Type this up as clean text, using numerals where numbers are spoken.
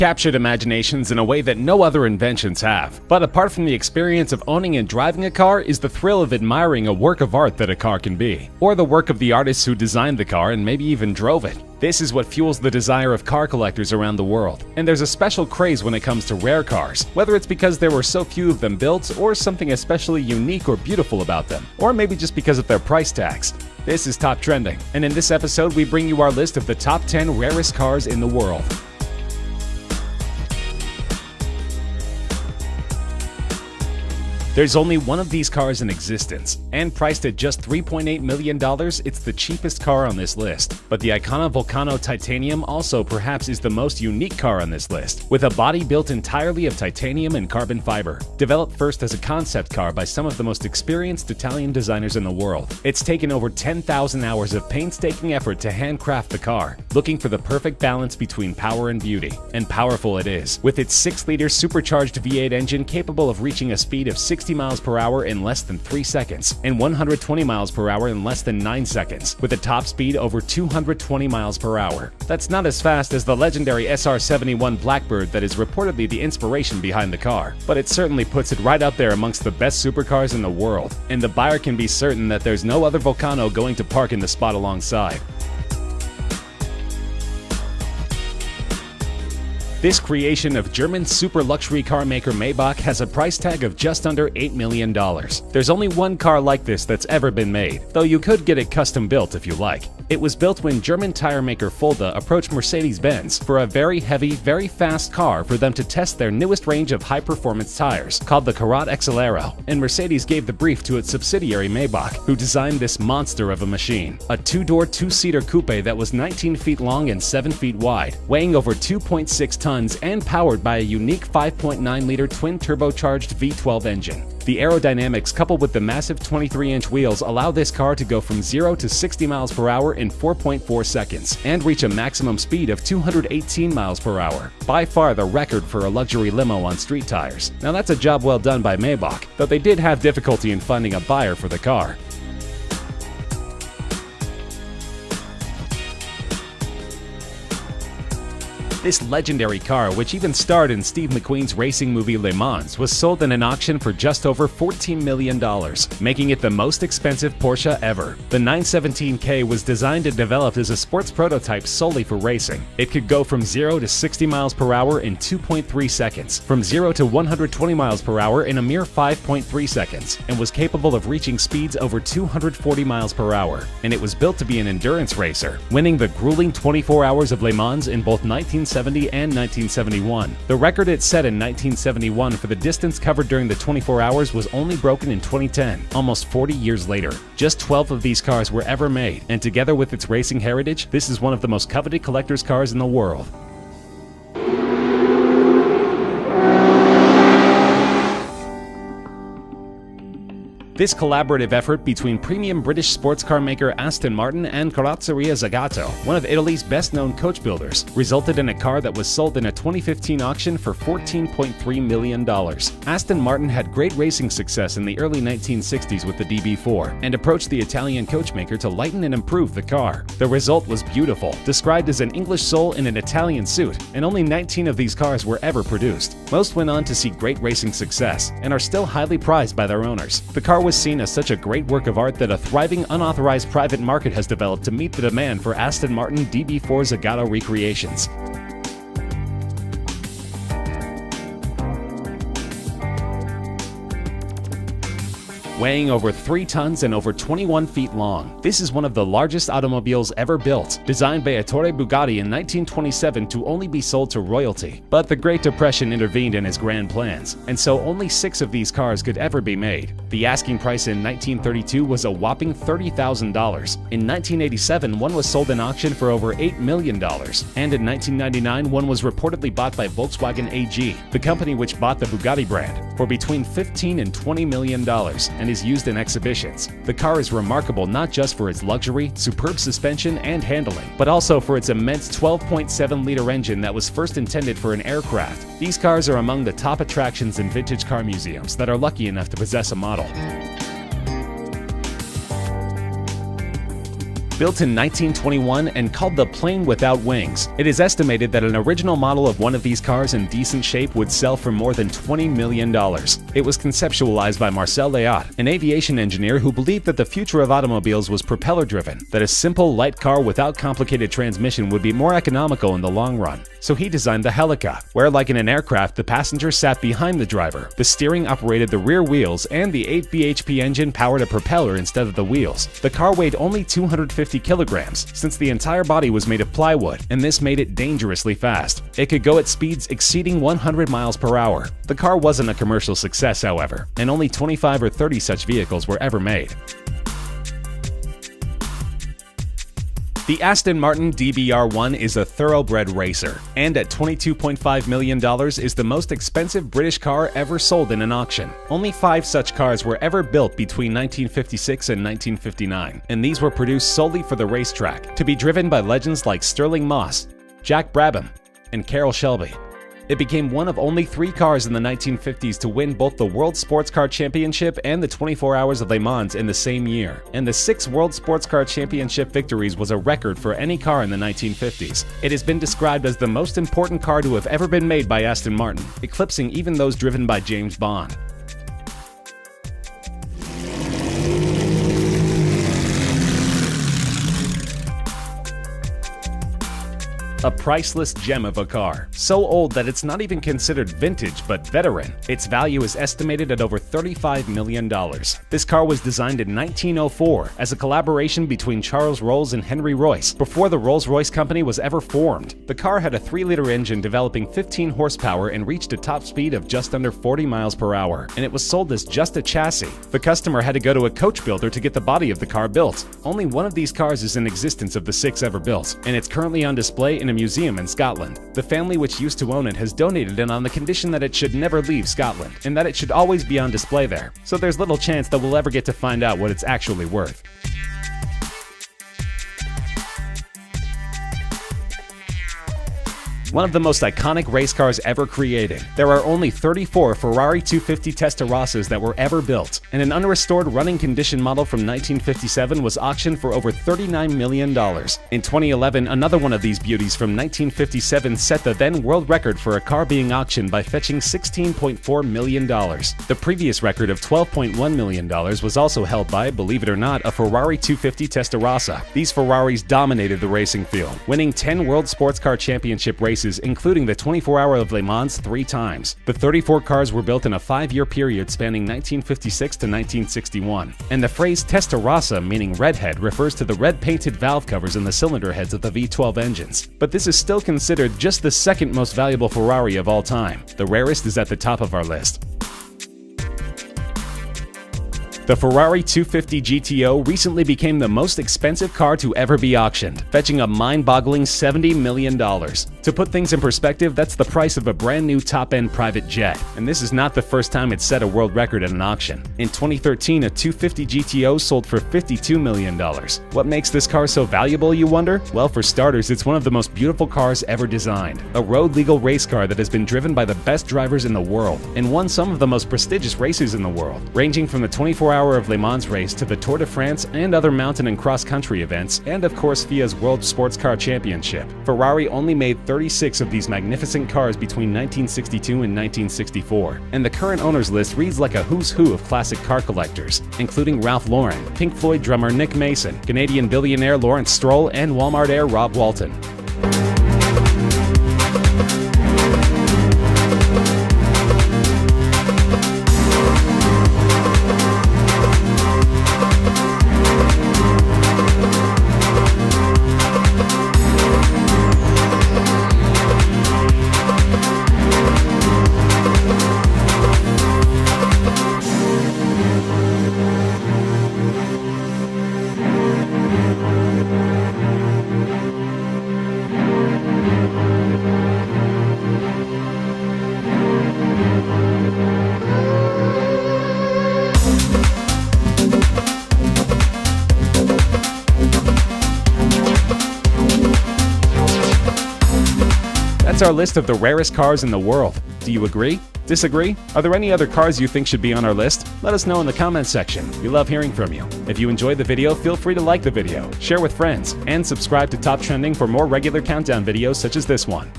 captured imaginations in a way that no other inventions have. But apart from the experience of owning and driving a car is the thrill of admiring a work of art that a car can be, or the work of the artists who designed the car and maybe even drove it. This is what fuels the desire of car collectors around the world, and there's a special craze when it comes to rare cars, whether it's because there were so few of them built, or something especially unique or beautiful about them, or maybe just because of their price tags. This is Top Trending, and in this episode we bring you our list of the top 10 rarest cars in the world. There's only one of these cars in existence, and priced at just $3.8 million, it's the cheapest car on this list. But the Icona Volcano Titanium also perhaps is the most unique car on this list, with a body built entirely of titanium and carbon fiber. Developed first as a concept car by some of the most experienced Italian designers in the world, it's taken over 10,000 hours of painstaking effort to handcraft the car, looking for the perfect balance between power and beauty. And powerful it is, with its 6-liter supercharged V8 engine capable of reaching a speed of 60 miles per hour in less than 3 seconds, and 120 miles per hour in less than 9 seconds, with a top speed over 220 miles per hour. That's not as fast as the legendary SR-71 Blackbird that is reportedly the inspiration behind the car, but it certainly puts it right up there amongst the best supercars in the world, and the buyer can be certain that there's no other Volcano going to park in the spot alongside. This creation of German super luxury car maker Maybach has a price tag of just under $8 million. There's only one car like this that's ever been made, though you could get it custom built if you like. It was built when German tire maker Fulda approached Mercedes-Benz for a very heavy, very fast car for them to test their newest range of high-performance tires, called the Karat Accelero, and Mercedes gave the brief to its subsidiary Maybach, who designed this monster of a machine. A 2-door, 2-seater coupe that was 19 feet long and 7 feet wide, weighing over 2.6 tons and powered by a unique 5.9-liter twin-turbocharged V12 engine. The aerodynamics coupled with the massive 23-inch wheels allow this car to go from 0 to 60 miles per hour in 4.4 seconds and reach a maximum speed of 218 miles per hour, by far the record for a luxury limo on street tires. Now that's a job well done by Maybach, though they did have difficulty in finding a buyer for the car. This legendary car, which even starred in Steve McQueen's racing movie Le Mans, was sold in an auction for just over $14 million, making it the most expensive Porsche ever. The 917K was designed and developed as a sports prototype solely for racing. It could go from 0 to 60 miles per hour in 2.3 seconds, from 0 to 120 miles per hour in a mere 5.3 seconds, and was capable of reaching speeds over 240 miles per hour. And it was built to be an endurance racer, winning the grueling 24 hours of Le Mans in both 1970 and 1971. The record it set in 1971 for the distance covered during the 24 hours was only broken in 2010, almost 40 years later. Just 12 of these cars were ever made, and together with its racing heritage, this is one of the most coveted collector's cars in the world. This collaborative effort between premium British sports car maker Aston Martin and Carrozzeria Zagato, one of Italy's best-known coach builders, resulted in a car that was sold in a 2015 auction for $14.3 million. Aston Martin had great racing success in the early 1960s with the DB4 and approached the Italian coachmaker to lighten and improve the car. The result was beautiful, described as an English soul in an Italian suit, and only 19 of these cars were ever produced. Most went on to see great racing success and are still highly prized by their owners. The car was seen as such a great work of art that a thriving unauthorized private market has developed to meet the demand for Aston Martin DB4 Zagato recreations. Weighing over 3 tons and over 21 feet long, this is one of the largest automobiles ever built, designed by Ettore Bugatti in 1927 to only be sold to royalty. But the Great Depression intervened in his grand plans, and so only 6 of these cars could ever be made. The asking price in 1932 was a whopping $30,000. In 1987, one was sold in auction for over $8 million, and in 1999, one was reportedly bought by Volkswagen AG, the company which bought the Bugatti brand, for between $15 and $20 million, and is used in exhibitions. The car is remarkable not just for its luxury, superb suspension, and handling, but also for its immense 12.7-liter engine that was first intended for an aircraft. These cars are among the top attractions in vintage car museums that are lucky enough to possess a model. Built in 1921 and called the plane without wings, it is estimated that an original model of one of these cars in decent shape would sell for more than $20 million. It was conceptualized by Marcel Léot, an aviation engineer who believed that the future of automobiles was propeller-driven, that a simple, light car without complicated transmission would be more economical in the long run. So he designed the Helica, where like in an aircraft, the passenger sat behind the driver, the steering operated the rear wheels, and the 8 bhp engine powered a propeller instead of the wheels. The car weighed only 250 kilograms, since the entire body was made of plywood, and this made it dangerously fast. It could go at speeds exceeding 100 miles per hour. The car wasn't a commercial success, however, and only 25 or 30 such vehicles were ever made. The Aston Martin DBR1 is a thoroughbred racer, and at $22.5 million is the most expensive British car ever sold in an auction. Only 5 such cars were ever built between 1956 and 1959, and these were produced solely for the racetrack, to be driven by legends like Stirling Moss, Jack Brabham, and Carroll Shelby. It became one of only 3 cars in the 1950s to win both the World Sports Car Championship and the 24 Hours of Le Mans in the same year, and the 6 World Sports Car Championship victories was a record for any car in the 1950s. It has been described as the most important car to have ever been made by Aston Martin, eclipsing even those driven by James Bond. A priceless gem of a car, so old that it's not even considered vintage but veteran. Its value is estimated at over $35 million. This car was designed in 1904 as a collaboration between Charles Rolls and Henry Royce, before the Rolls-Royce company was ever formed. The car had a 3-liter engine developing 15 horsepower and reached a top speed of just under 40 miles per hour, and it was sold as just a chassis. The customer had to go to a coach builder to get the body of the car built. Only one of these cars is in existence of the 6 ever built, and it's currently on display in a museum in Scotland. The family which used to own it has donated it on the condition that it should never leave Scotland, and that it should always be on display there, so there's little chance that we'll ever get to find out what it's actually worth. One of the most iconic race cars ever created. There are only 34 Ferrari 250 Testarossas that were ever built, and an unrestored running condition model from 1957 was auctioned for over $39 million. In 2011, another one of these beauties from 1957 set the then world record for a car being auctioned by fetching $16.4 million. The previous record of $12.1 million was also held by, believe it or not, a Ferrari 250 Testarossa. These Ferraris dominated the racing field, winning 10 World Sports Car Championship races, including the 24 Hour of Le Mans 3 times. The 34 cars were built in a 5-year period spanning 1956 to 1961, and the phrase Testarossa, meaning redhead, refers to the red-painted valve covers in the cylinder heads of the V12 engines. But this is still considered just the second most valuable Ferrari of all time. The rarest is at the top of our list. The Ferrari 250 GTO recently became the most expensive car to ever be auctioned, fetching a mind-boggling $70 million. To put things in perspective, that's the price of a brand new top-end private jet, and this is not the first time it's set a world record at an auction. In 2013, a 250 GTO sold for $52 million. What makes this car so valuable, you wonder? Well, for starters, it's one of the most beautiful cars ever designed. A road-legal race car that has been driven by the best drivers in the world, and won some of the most prestigious races in the world, ranging from the 24 Hour of Le Mans race to the Tour de France and other mountain and cross-country events, and of course FIA's World Sports Car Championship. Ferrari only made 36 of these magnificent cars between 1962 and 1964, and the current owners list reads like a who's who of classic car collectors, including Ralph Lauren, Pink Floyd drummer Nick Mason, Canadian billionaire Lawrence Stroll, and Walmart heir Rob Walton. That's our list of the rarest cars in the world. Do you agree? Disagree? Are there any other cars you think should be on our list? Let us know in the comments section. We love hearing from you. If you enjoyed the video, feel free to like the video, share with friends, and subscribe to Top Trending for more regular countdown videos such as this one.